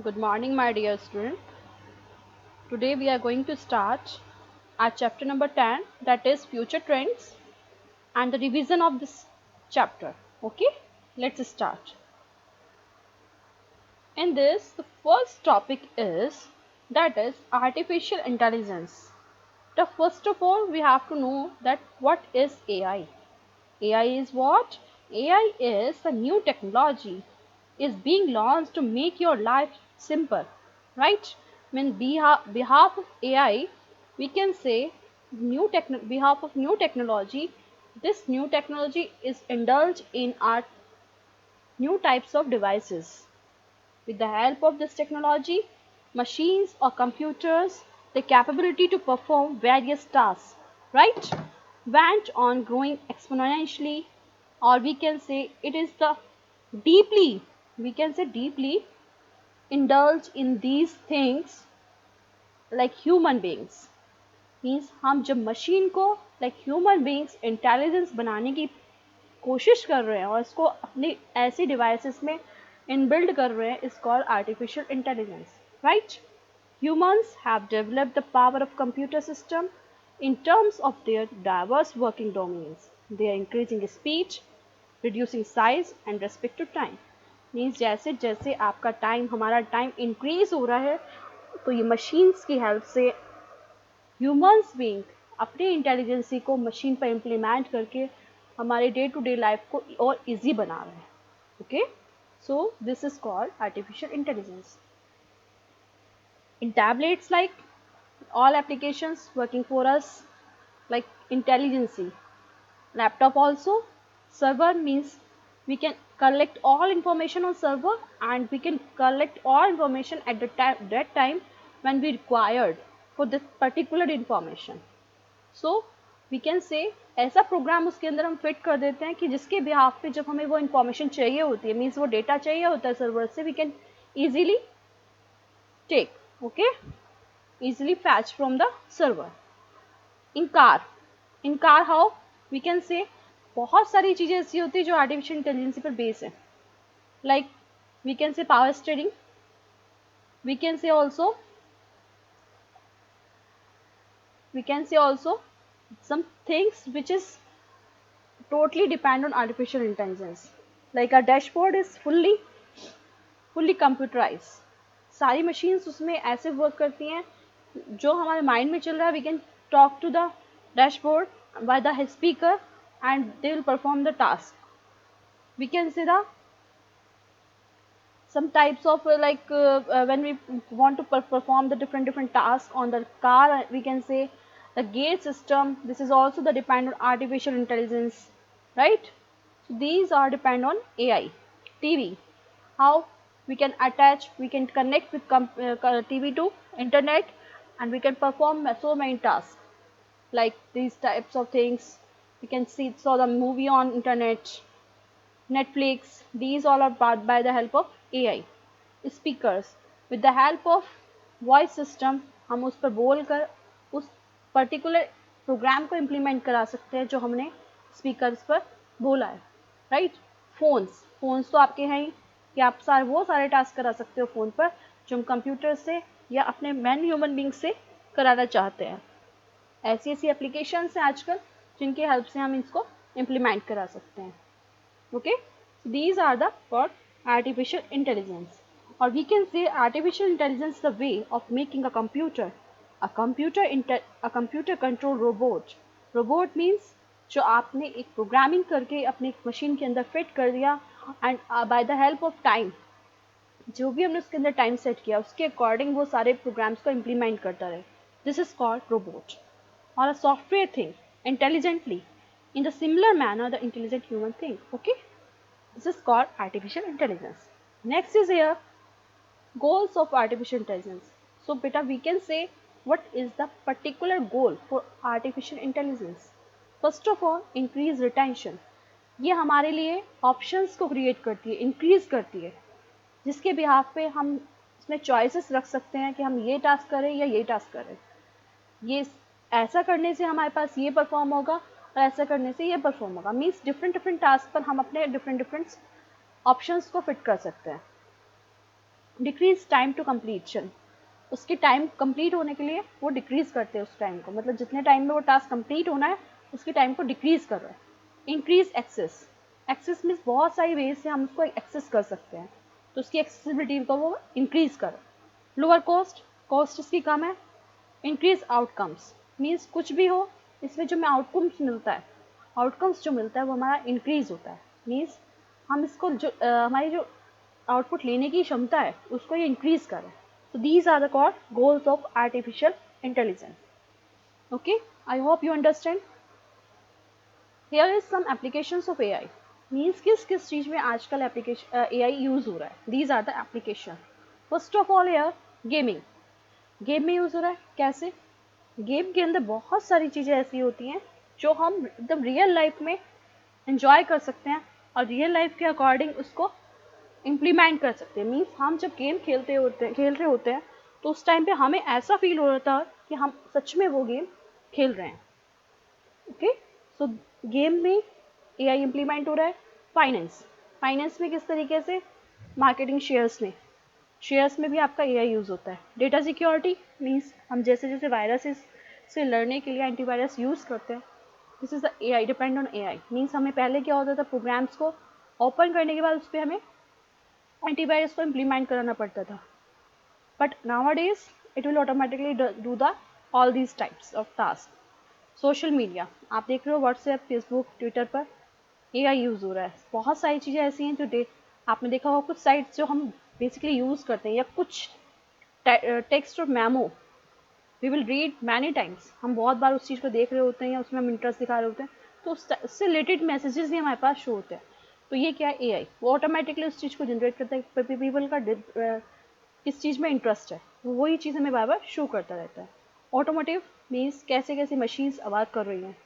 Good morning, my dear student. Today we are going to start our chapter number 10, that is future trends, and the revision of this chapter. Okay, let's start. In this, the first topic is that is artificial intelligence. The first of all, we have to know that what is AI. AI is what? AI is the new technology is being launched to make your life simple, right? When behalf of AI, we can say behalf of new technology. This new technology is indulged in our new types of devices. With the help of this technology, machines or computers, the capability to perform various tasks, right, went on growing exponentially, or we can say it is the deeply, we can say deeply indulge in these things like human beings. Means हम जब machine को like human beings intelligence बनाने की कोशिश कर रहे हैं और इसको अपनी ऐसी डिवाइसेस में इनबिल्ड कर रहे हैं is called artificial intelligence, right? Humans have developed the power of computer system in terms of their diverse working domains. They are increasing speed, reducing size and respect to time. Means जैसे जैसे आपका time हमारा time increase हो रहा है तो ये machines की हेल्प से ह्यूमंस बीइंग अपनी इंटेलिजेंसी को मशीन पर इम्प्लीमेंट करके हमारे डे टू डे लाइफ को और इजी बना रहे हैं. Okay, so this is called artificial intelligence. In tablets, like all applications working for us like intelligency. Laptop also. Server means we can collect all information on server and we can collect all information at that time when we required for this particular information. So we can say ऐसा programme उसके अंदर हम fit कर देते हैं कि जिसके behalf पे जब हमें वो इंफॉर्मेशन चाहिए होती है, मीन्स वो डेटा चाहिए होता है सर्वर से, we can easily take, okay, easily fetch from the server. In car how we can say बहुत सारी चीज़ें ऐसी होती है जो आर्टिफिशियल इंटेलिजेंस पर बेस है. Like we can say power steering, we can say also we can say also some things which is totally depend on artificial intelligence. Like our dashboard is fully computerized. सारी machines उसमें ऐसे work करती हैं जो हमारे mind में चल रहा है. We can talk to the dashboard by the speaker and they will perform the task. We can see the some types of when we want to perform the different tasks on the car, we can say the gate system. This is also the depend on artificial intelligence, right? So these are depend on AI. TV, how we can attach, we can connect with TV to internet and we can perform so many tasks like these types of things. You can see saw the movie on internet, Netflix. These all are powered by the help of AI. Speakers, with the help of voice system हम उस पर बोल कर उस particular programme को implement करा सकते हैं जो हमने स्पीकर्स पर बोला है, राइट? फोन्स तो आपके हैं ही कि आप वो सारे टास्क करा सकते हो फ़ोन पर जो हम कंप्यूटर से या अपने मैन ह्यूमन बींग से कराना चाहते हैं. ऐसी ऐसी एप्लीकेशंस हैं आजकल जिनकी हेल्प से हम इसको इम्प्लीमेंट करा सकते हैं. Okay, these are the for artificial intelligence, or we can say artificial intelligence the way of making a computer a computer control robot means जो आपने एक प्रोग्रामिंग करके अपने मशीन के अंदर फिट कर दिया and by the help of time जो भी हमने उसके अंदर टाइम सेट किया उसके अकॉर्डिंग वो सारे प्रोग्राम्स को इम्प्लीमेंट करता रहे. This is called robot or a software thing intelligently in the similar manner the intelligent human thing. Okay, this is called artificial intelligence. Next is here goals of artificial intelligence. So beta we can say what is the particular goal for artificial intelligence. First of all, increase retention. ये हमारे लिए options को create करती है, increase करती है, जिसके behalf पे हम उसमें चॉइसेस रख सकते हैं कि हम ये टास्क करें या ये टास्क करें. ये ऐसा करने से हमारे पास ये परफॉर्म होगा और ऐसा करने से ये परफॉर्म होगा. मीन्स डिफरेंट टास्क पर हम अपने डिफरेंट ऑप्शंस को फिट कर सकते हैं. डिक्रीज टाइम टू कंप्लीशन, उसके टाइम कंप्लीट होने के लिए वो डिक्रीज करते हैं उस टाइम को, मतलब जितने टाइम में वो टास्क कंप्लीट होना है उसके टाइम को डिक्रीज कर रहा है। इंक्रीज एक्सेस, एक्सेस मीन्स बहुत सारी वेज से हम उसको एक्सेस कर सकते हैं, तो उसकी एक्सेसिबिलिटी को वो इंक्रीज कर रहा है। लोअर कॉस्ट, कॉस्ट इसकी कम है। इंक्रीज आउटकम्स मीन्स कुछ भी हो इसमें जो हमें आउटकम्स मिलता है, आउटकम्स जो मिलता है वो हमारा इंक्रीज होता है, मीन्स हम इसको जो हमारी जो आउटपुट लेने की क्षमता है उसको ये इंक्रीज करें। So these are the core goals of artificial intelligence. Okay, I hope you understand. Here is some applications of AI. Means किस चीज में आजकल एप्लीकेशन AI यूज हो रहा है. These are the application. First of all here gaming. Game में use हो रहा है कैसे? गेम के अंदर बहुत सारी चीजें ऐसी होती हैं जो हम एकदम रियल लाइफ में एंजॉय कर सकते हैं और रियल लाइफ के अकॉर्डिंग उसको इम्प्लीमेंट कर सकते हैं। मीन्स हम जब गेम खेल रहे होते हैं तो उस टाइम पे हमें ऐसा फील हो रहा था कि हम सच में वो गेम खेल रहे हैं। ओके, सो गेम में एआई इम्प्लीमेंट हो रहा है। फाइनेंस, फाइनेंस में किस तरीके से? मार्केटिंग, शेयर्स में भी आपका एआई यूज़ होता है। डेटा सिक्योरिटी मीन्स हम जैसे जैसे वायरसेस से लड़ने के लिए एंटीवायरस यूज़ करते हैं, this is the AI, depend on AI. Means हमें पहले क्या होता था, प्रोग्राम्स को ओपन करने के बाद उस पर हमें एंटीवायरस को इम्प्लीमेंट कराना पड़ता था, but nowadays it will automatically do the all these types of task. Social media आप देख रहे हो, व्हाट्सएप, फेसबुक, ट्विटर पर एआई यूज़ हो रहा है। बहुत सारी चीज़ें ऐसी हैं जो आपने देखा होगा, कुछ साइट्स जो हम बेसिकली यूज़ करते हैं या कुछ टेक्स्ट और memo we will read many times, हम बहुत बार उस चीज़ को देख रहे होते हैं या उसमें हम इंटरेस्ट दिखा रहे होते हैं, तो उससे रिलेटेड मैसेजेस ही हमारे पास शो होते हैं। तो ये क्या है? एआई वो ऑटोमेटिकली उस चीज़ को जनरेट करता है, पीपल का किस चीज़ में इंटरेस्ट है वो वही चीज़ हमें बार बार शो करता रहता है। ऑटोमोटिव मीन्स कैसे कैसे मशीन्स आवाज़ कर रही हैं,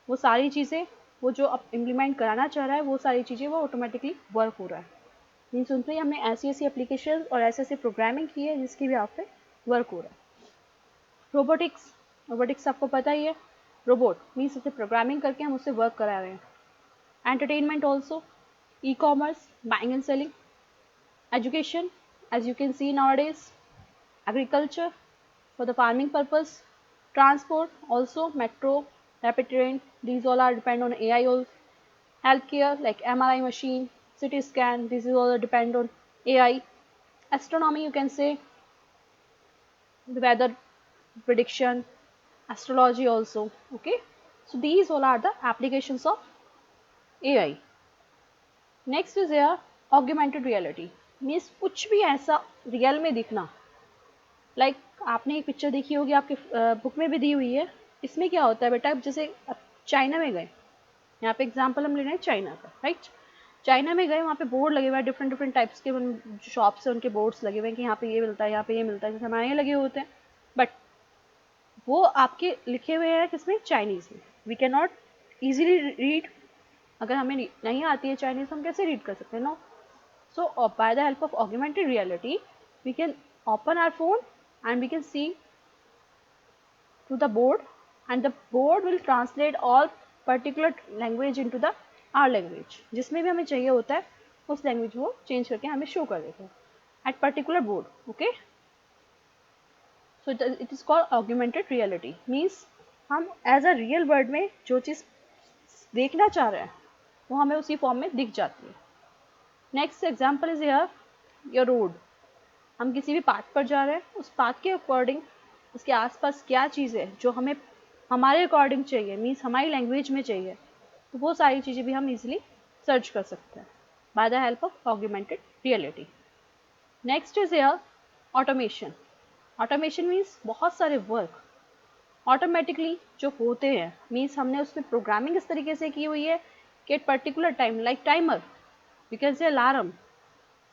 वो सारी चीज़ें, वो जो अब इम्प्लीमेंट कराना चाह रहा है वो सारी चीज़ें वो ऑटोमेटिकली वर्क हो रहा है। मीन्स उनसे हमने ऐसी ऐसी एप्लीकेशन और ऐसे ऐसी प्रोग्रामिंग की है जिसकी भी आप पे वर्क हो रहा है। रोबोटिक्स, रोबोटिक्स आपको पता ही है, रोबोट मीन्स उसे प्रोग्रामिंग करके हम उससे वर्क करा रहे हैं। Entertainment also, e commerce, buying and selling, education as you can see nowadays, agriculture for the farming purpose, transport also metro, rapid train, these all are depend on AI also. Healthcare like MRI machine, CT scan, this is all depend on AI. Astronomy you can say, the weather prediction, astrology also. Okay, so these all are the applications of AI. Next is here augmented reality, means कुछ भी ऐसा real में दिखना। Like आपने एक picture देखी होगी, आपके बुक में भी दी हुई है। इसमें क्या होता है बेटा, जैसे चाइना में गए, यहाँ पे एग्जांपल हम ले रहे हैं चाइना का, राइट। चाइना में गए, वहाँ पे बोर्ड लगे हुए हैं, डिफरेंट डिफरेंट टाइप्स के शॉप्स हैं, उनके बोर्ड्स लगे हुए हैं कि यहाँ पे ये मिलता है, यहाँ पे ये मिलता है, जैसे हमारे यहाँ लगे होते हैं, बट वो आपके लिखे हुए हैं किसमें? चाइनीज़ में। We can not easily read, अगर हमें नहीं आती है चाइनीज़ हम कैसे रीड कर सकते हैं? No. So by the help of augmented reality, we can open our phone and we can see to the board, and the board will translate all particular language into the our language. जिसमें भी हमें चाहिए होता है उस language को change करके हमें शो कर देते हैं at particular board. Okay, so it is called augmented reality. Means हम as a real world में जो चीज़ देखना चाह रहे हैं वो हमें उसी फॉर्म में दिख जाती है। Next example is here your road. हम किसी भी पाथ पर जा रहे हैं, उस पाथ के अकॉर्डिंग उसके आसपास क्या चीज़ है जो हमें हमारे अकॉर्डिंग चाहिए, मीन्स हमारी लैंग्वेज में चाहिए, तो वो सारी चीज़ें भी हम इजीली सर्च कर सकते हैं by the help of augmented reality. Next is here automation. Automation means बहुत सारे वर्क ऑटोमेटिकली जो होते हैं, मीन्स हमने उसमें प्रोग्रामिंग इस तरीके से की हुई है कि at particular time, like timer, you can say alarm.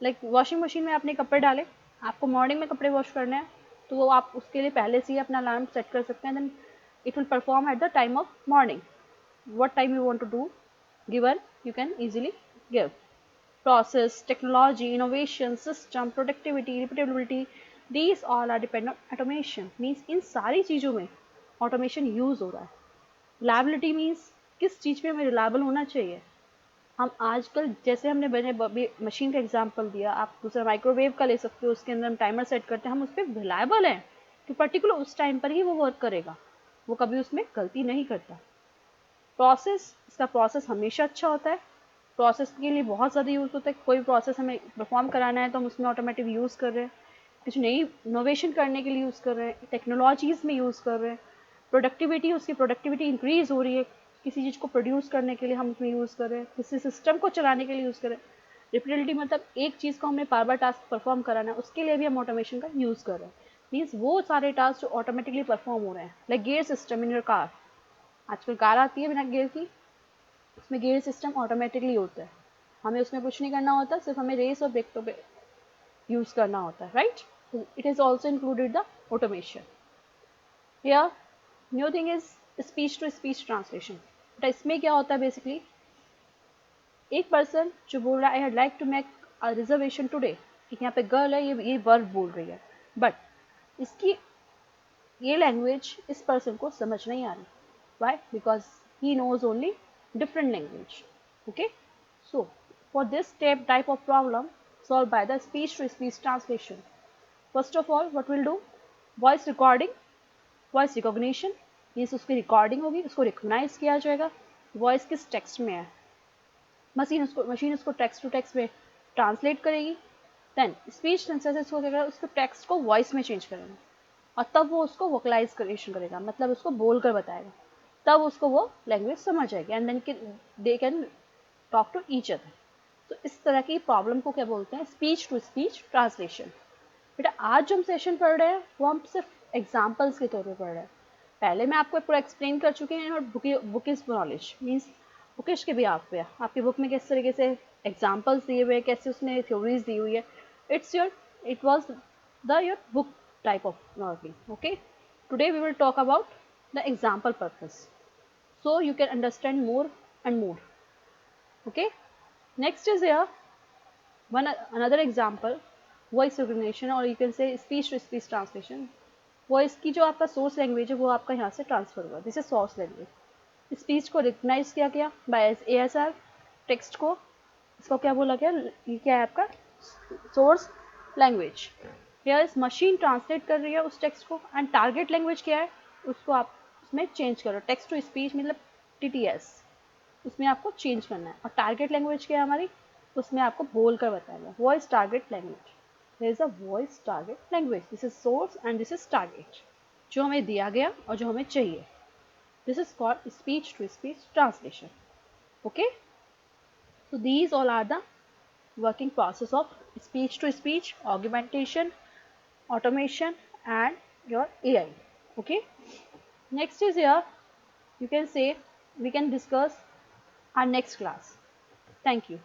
Like washing machine में आपने कपड़े डाले, आपको मॉर्निंग में कपड़े वॉश करने हैं, तो वो आप उसके लिए पहले से ही अपना अलार्म सेट कर सकते हैं, then it will perform at the time of morning. what time you want to do given, you can easily give। process, technology, innovation, system, productivity, repeatability, these all are depend on automation। means इन सारी चीज़ों में automation use हो रहा है। reliability means किस चीज़ पे हमें reliable होना चाहिए, हम आजकल जैसे हमने मैंने मशीन का एग्जांपल दिया, आप दूसरा माइक्रोवेव का ले सकते हो, उसके अंदर हम टाइमर सेट करते हैं, हम उस पर रिलायबल हैं कि पर्टिकुलर उस टाइम पर ही वो वर्क करेगा, वो कभी उसमें गलती नहीं करता। प्रोसेस, इसका प्रोसेस हमेशा अच्छा होता है, प्रोसेस के लिए बहुत ज़्यादा यूज़ होता है। कोई प्रोसेस हमें परफॉर्म कराना है तो हम उसमें ऑटोमेटिक यूज़ कर रहे हैं, कुछ नई इनोवेशन करने के लिए यूज़ कर रहे हैं, टेक्नोलॉजीज़ में यूज़ कर रहे हैं, प्रोडक्टिविटी, उसकी प्रोडक्टिविटी इंक्रीज़ हो रही है, किसी चीज़ को प्रोड्यूस करने के लिए हम उसमें यूज़ कर रहे हैं, किसी सिस्टम को चलाने के लिए यूज़ कर रहे हैं। रिपीटेबिलिटी मतलब एक चीज़ को हमें बार बार टास्क परफॉर्म कराना है, उसके लिए भी हम ऑटोमेशन का यूज़ कर रहे हैं। मीन्स वो सारे टास्क जो ऑटोमेटिकली परफॉर्म हो रहे हैं, like gear system in your car. आजकल कार आती है बिना गियर की, उसमें गियर सिस्टम ऑटोमेटिकली होता है, हमें उसमें कुछ नहीं करना होता, सिर्फ हमें रेस और ब्रेक पे यूज़ करना होता है, right? It is also included the automation. Here new thing is speech to speech translation. But इसमें क्या होता है बेसिकली, एक पर्सन जो बोल रहा है I like to make a reservation today, ठीक है, यहाँ पे गर्ल है, ये वर्ब बोल रही है, बट इसकी ये लैंग्वेज इस पर्सन को समझ नहीं आ रही। Why? Because he knows only different language. Okay, so for this type of problem solved by the speech to speech translation, first of all what we'll do, voice recording, voice recognition, means उसकी recording होगी, उसको recognise किया जाएगा, voice किस text में है, machine उसको text to text में ट्रांसलेट करेगी, देन स्पीच सिंथेसिस को क्या करेगा, उसको टेक्स्ट को वॉइस में चेंज करेगा, और तब वो उसको वोकलाइज करेगा, मतलब उसको बोल कर बताएगा, तब उसको वो लैंग्वेज समझ आएगी, and then they can talk to each other. तो इस तरह की प्रॉब्लम को क्या बोलते हैं, स्पीच टू स्पीच ट्रांसलेशन। बेटा आज जो हम सेशन पढ़ रहे हैं वो हम सिर्फ एग्जाम्पल्स के तौर पे पढ़ रहे हैं, पहले मैं आपको पूरा एक्सप्लेन कर चुकी हूँ, और बुकिश नॉलेज मीन्स बुकिश के भी आप पे आपकी बुक में किस तरीके से एग्जाम्पल्स दिए हुए हैं, कैसे उसने थ्योरीज दी हुई है, it's your it was the your book type of learning. Okay, today we will talk about the example purpose, so you can understand more and more. Okay, next is here one another example, voice recognition, or you can say speech to speech translation। Voice की जो आपका source language है वो आपका यहाँ से transfer हुआ, this is source language. Speech को रिकग्नाइज किया गया बाय ASR, टेक्स्ट को इसको क्या बोला गया, ये क्या है आपका सोर्स लैंग्वेज। या इस मशीन ट्रांसलेट कर रही है उस टेक्स्ट को, एंड टारगेट लैंग्वेज क्या है, उसको आप उसमें चेंज करो, टेक्स्ट टू स्पीच मतलब TTS, उसमें आपको चेंज करना है, और टारगेट लैंग्वेज क्या है हमारी, उसमें आपको बोल कर बताएगा, voice target language. There is a voice target language, this is source and this is target, जो हमें दिया गया और जो हमें चाहिए, this is called speech to speech translation. Okay, so these all are the working process of speech to speech, augmentation, automation, and your AI. Okay, next is here, you can say we can discuss our next class. Thank you.